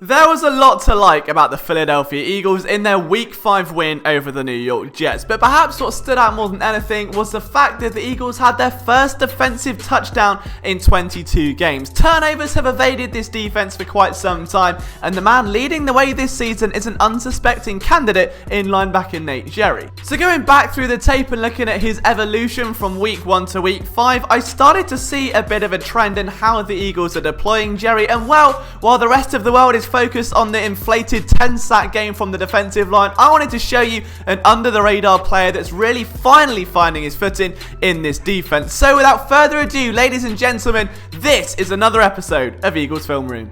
There was a lot to like about the Philadelphia Eagles in their Week 5 win over the New York Jets, but perhaps what stood out more than anything was the fact that the Eagles had their first defensive touchdown in 22 games. Turnovers have evaded this defense for quite some time, and the man leading the way this season is an unsuspecting candidate in linebacker Nate Gerry. So going back through the tape and looking at his evolution from Week 1 to Week 5, I started to see a bit of a trend in how the Eagles are deploying Gerry, and well, while the rest of the world is focused on the inflated 10-sack game from the defensive line, I wanted to show you an under-the-radar player that's really finally finding his footing in this defense. So without further ado, ladies and gentlemen, this is another episode of Eagles Film Room.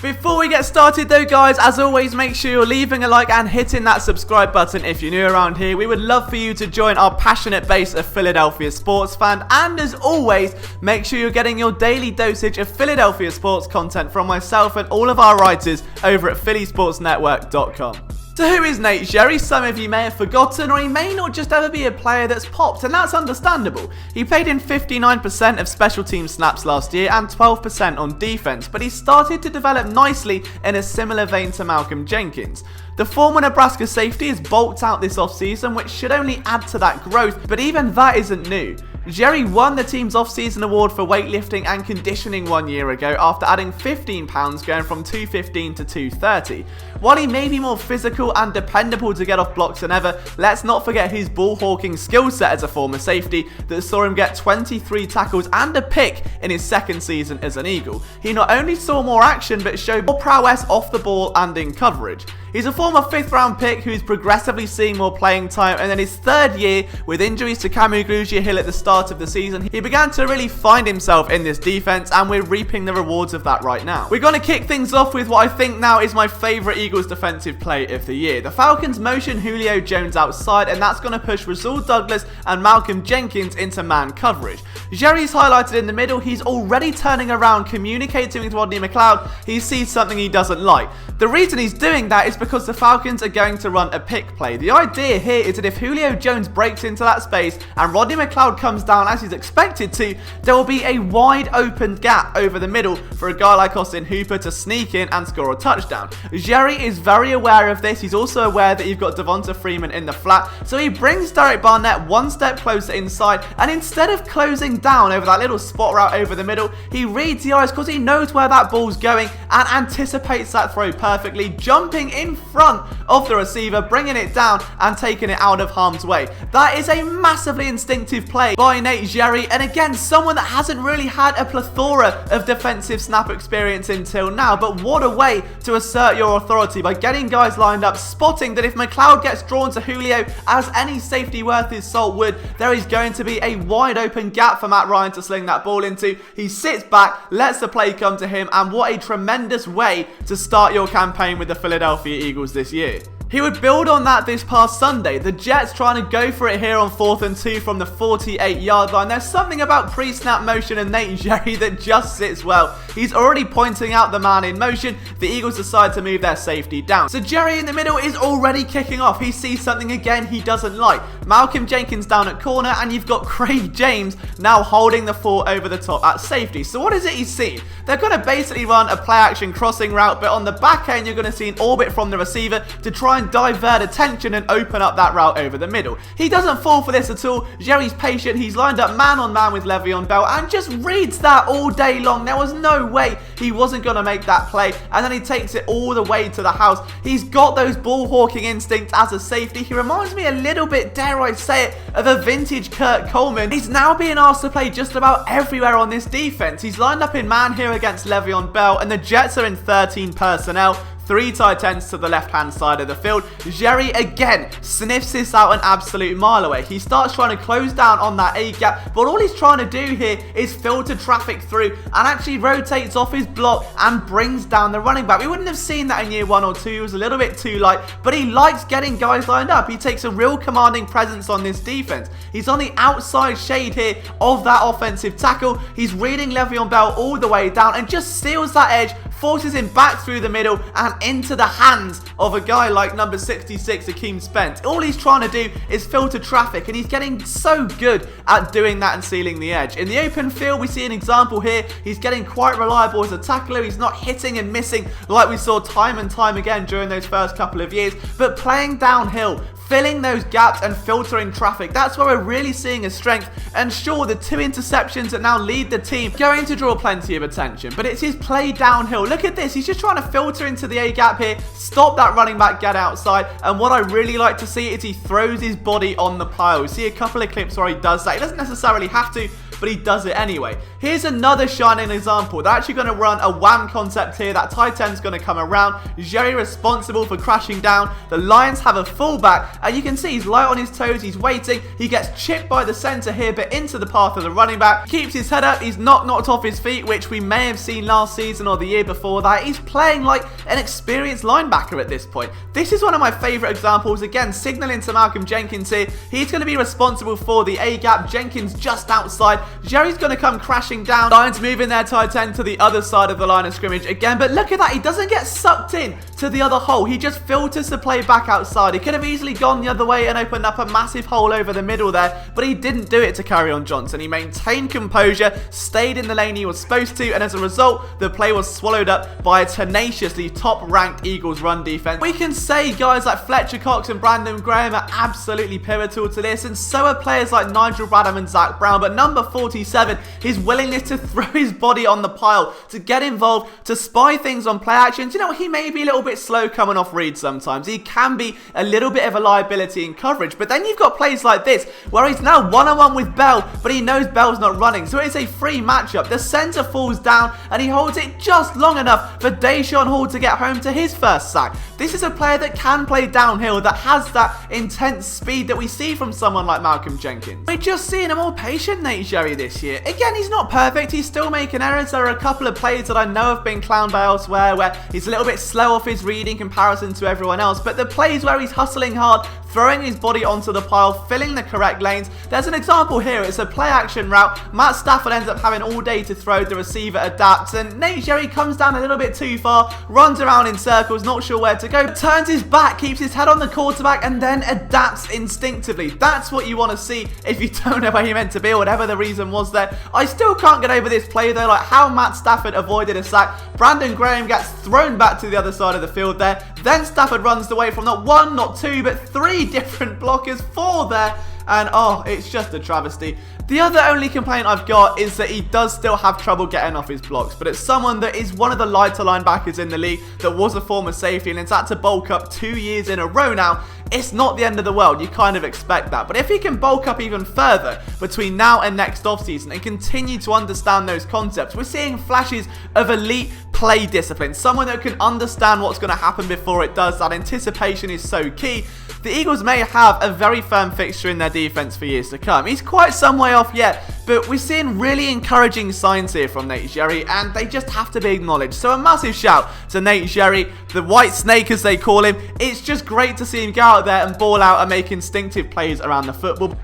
Before we get started though guys, as always, make sure you're leaving a like and hitting that subscribe button if you're new around here. We would love for you to join our passionate base of Philadelphia sports fans, and as always, make sure you're getting your daily dosage of Philadelphia sports content from myself and all of our writers over at phillysportsnetwork.com. So who is Nate Gerry? Some of you may have forgotten, or he may not just ever be a player that's popped, and that's understandable. He played in 59% of special team snaps last year and 12% on defense, but he started to develop nicely in a similar vein to Malcolm Jenkins. The former Nebraska safety has bulked out this offseason, which should only add to that growth, but even that isn't new. Gerry won the team's off-season award for weightlifting and conditioning 1 year ago after adding 15 pounds, going from 215 to 230. While he may be more physical and dependable to get off blocks than ever, let's not forget his ball-hawking skill set as a former safety that saw him get 23 tackles and a pick in his second season as an Eagle. He not only saw more action, but showed more prowess off the ball and in coverage. He's a former 5th round pick who's progressively seeing more playing time, and in his third year, with injuries to Camu Grugier-Hill at the start of the season, he began to really find himself in this defense, and we're reaping the rewards of that right now. We're going to kick things off with what I think now is my favourite Eagles defensive play of the year. The Falcons motion Julio Jones outside, and that's going to push Rasul Douglas and Malcolm Jenkins into man coverage. Gerry's highlighted in the middle. He's already turning around, communicating with Rodney McLeod. He sees something he doesn't like. The reason he's doing that is because the Falcons are going to run a pick play. The idea here is that if Julio Jones breaks into that space and Rodney McLeod comes down as he's expected to, there will be a wide open gap over the middle for a guy like Austin Hooper to sneak in and score a touchdown. Gerry is very aware of this. He's also aware that you've got Devonta Freeman in the flat, so he brings Derek Barnett one step closer inside, and instead of closing down over that little spot route over the middle, he reads the eyes because he knows where that ball's going and anticipates that throw perfectly, jumping in front of the receiver, bringing it down and taking it out of harm's way. That is a massively instinctive play by Nate Gerry, and again, someone that hasn't really had a plethora of defensive snap experience until now, but what a way to assert your authority by getting guys lined up, spotting that if McLeod gets drawn to Julio, as any safety worth his salt would, there is going to be a wide open gap for Matt Ryan to sling that ball into. He sits back, lets the play come to him, and what a tremendous way to start your campaign with the Philadelphia Eagles this year. He would build on that this past Sunday. The Jets trying to go for it here on 4th and 2 from the 48-yard line. There's something about pre-snap motion and Nate Gerry that just sits well. He's already pointing out the man in motion. The Eagles decide to move their safety down. So Gerry in the middle is already kicking off. He sees something again he doesn't like. Malcolm Jenkins down at corner, and you've got Craig James now holding the fort over the top at safety. So what is it he's seen? They're going to basically run a play-action crossing route, but on the back end, you're going to see an orbit from the receiver to try and divert attention and open up that route over the middle. He doesn't fall for this at all. Gerry's patient. He's lined up man on man with Le'Veon Bell and just reads that all day long. There was no way he wasn't going to make that play, and then he takes it all the way to the house. He's got those ball hawking instincts as a safety. He reminds me a little bit, dare I say it, of a vintage Kurt Coleman. He's now being asked to play just about everywhere on this defense. He's lined up in man here against Le'Veon Bell, and the Jets are in 13 personnel. 3 tight ends to the left-hand side of the field. Gerry again sniffs this out an absolute mile away. He starts trying to close down on that A-gap, but all he's trying to do here is filter traffic through and actually rotates off his block and brings down the running back. We wouldn't have seen that in year 1 or 2. It was a little bit too light, but he likes getting guys lined up. He takes a real commanding presence on this defense. He's on the outside shade here of that offensive tackle. He's reading Le'Veon Bell all the way down and just steals that edge forces him back through the middle and into the hands of a guy like number 66, Akeem Spence. All he's trying to do is filter traffic, and he's getting so good at doing that and sealing the edge. In the open field, we see an example here. He's getting quite reliable as a tackler. He's not hitting and missing like we saw time and time again during those first couple of years, but playing downhill, filling those gaps and filtering traffic. That's where we're really seeing his strength. And sure, the 2 interceptions that now lead the team going to draw plenty of attention, but it's his play downhill. Look at this. He's just trying to filter into the A gap here, stop that running back, get outside. And what I really like to see is he throws his body on the pile. We see a couple of clips where he does that. He doesn't necessarily have to, but he does it anyway. Here's another shining example. They're actually going to run a wham concept here. That tight end's going to come around. Gerry responsible for crashing down. The Lions have a fullback, and you can see he's light on his toes. He's waiting. He gets chipped by the center here, but into the path of the running back. Keeps his head up. He's not knocked off his feet, which we may have seen last season or the year before that. He's playing like an experienced linebacker at this point. This is one of my favorite examples. Again, signaling to Malcolm Jenkins here. He's going to be responsible for the A gap. Jenkins just outside. Gerry's going to come crashing down. Lions moving their tight end to the other side of the line of scrimmage again. But look at that. He doesn't get sucked in to the other hole. He just filters the play back outside. He could have easily gone the other way and opened up a massive hole over the middle there, but he didn't do it to carry on Johnson. He maintained composure, stayed in the lane he was supposed to, and as a result, the play was swallowed up by a tenaciously top-ranked Eagles run defense. We can say guys like Fletcher Cox and Brandon Graham are absolutely pivotal to this, and so are players like Nigel Bradham and Zach Brown, but number 47, his willingness to throw his body on the pile, to get involved, to spy things on play actions. You know, he may be a little bit slow coming off reads sometimes. He can be a little bit of a liability in coverage, but then you've got plays like this where he's now one-on-one with Bell, but he knows Bell's not running, so it's a free matchup. The center falls down and he holds it just long enough for Deshaun Hall to get home to his first sack. This is a player that can play downhill, that has that intense speed that we see from someone like Malcolm Jenkins. We're just seeing a more patient Nate Gerry this year. Again, he's not perfect. He's still making errors. There are a couple of plays that I know have been clowned by elsewhere where he's a little bit slow off his read in comparison to everyone else, but the plays where he's hustling hard, throwing his body onto the pile, filling the correct lanes. There's an example here. It's a play action route. Matt Stafford ends up having all day to throw. The receiver adapts, and Nate Gerry comes down a little bit too far, runs around in circles, not sure where to go, turns his back, keeps his head on the quarterback, and then adapts instinctively. That's what you want to see if you don't know where you're meant to be, or whatever the reason was there. I still can't get over this play though, like how Matt Stafford avoided a sack. Brandon Graham gets thrown back to the other side of the field there. Then Stafford runs away from not one, not two, but 3 different blockers, 4 there. And oh, it's just a travesty. The other only complaint I've got is that he does still have trouble getting off his blocks, but it's someone that is one of the lighter linebackers in the league, that was a former safety and has had to bulk up 2 years in a row now. It's not the end of the world. You kind of expect that. But if he can bulk up even further between now and next offseason and continue to understand those concepts, we're seeing flashes of elite play discipline. Someone that can understand what's going to happen before it does. That anticipation is so key. The Eagles may have a very firm fixture in their defense for years to come. He's quite some way off yet, but we're seeing really encouraging signs here from Nate Gerry, and they just have to be acknowledged. So a massive shout to Nate Gerry, the white snake as they call him. It's just great to see him go out there and ball out and make instinctive plays around the football.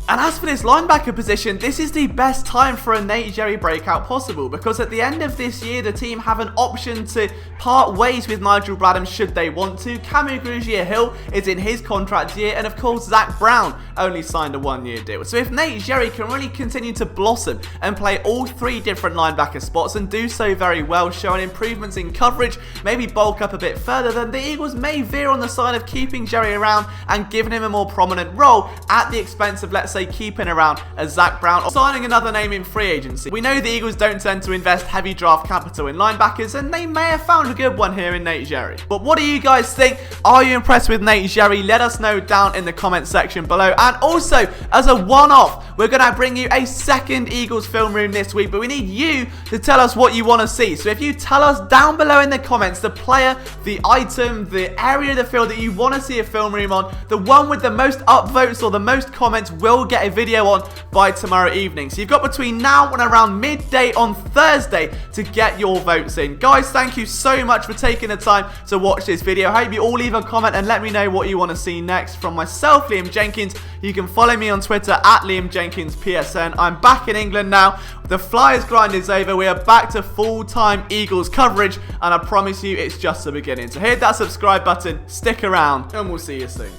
And as for this linebacker position, this is the best time for a Nate Gerry breakout possible, because at the end of this year, the team have an option to part ways with Nigel Bradham should they want to. Camu Grugier-Hill is in his contract year, and of course Zach Brown only signed a 1-year deal. So if Nate Gerry can really continue to blossom and play all 3 different linebacker spots and do so very well, showing improvements in coverage, maybe bulk up a bit further, then the Eagles may veer on the side of keeping Gerry around and giving him a more prominent role at the expense of, let's say, keeping around as Zach Brown or signing another name in free agency. We know the Eagles don't tend to invest heavy draft capital in linebackers, and they may have found a good one here in Nate Gerry. But what do you guys think? Are you impressed with Nate Gerry? Let us know down in the comment section below. And also, as a one-off, we're going to bring you a second Eagles film room this week, but we need you to tell us what you want to see. So if you tell us down below in the comments the player, the item, the area of the field that you want to see a film room on, the one with the most upvotes or the most comments will get a video on by tomorrow evening. So you've got between now and around midday on Thursday to get your votes in. Guys, thank you so much for taking the time to watch this video. I hope you all leave a comment and let me know what you want to see next from myself, Liam Jenkins. You can follow me on Twitter at Liam Jenkins PSN. I'm back in England now. The Flyers grind is over. We are back to full-time Eagles coverage, and I promise you it's just the beginning. So hit that subscribe button, stick around, and we'll see you soon.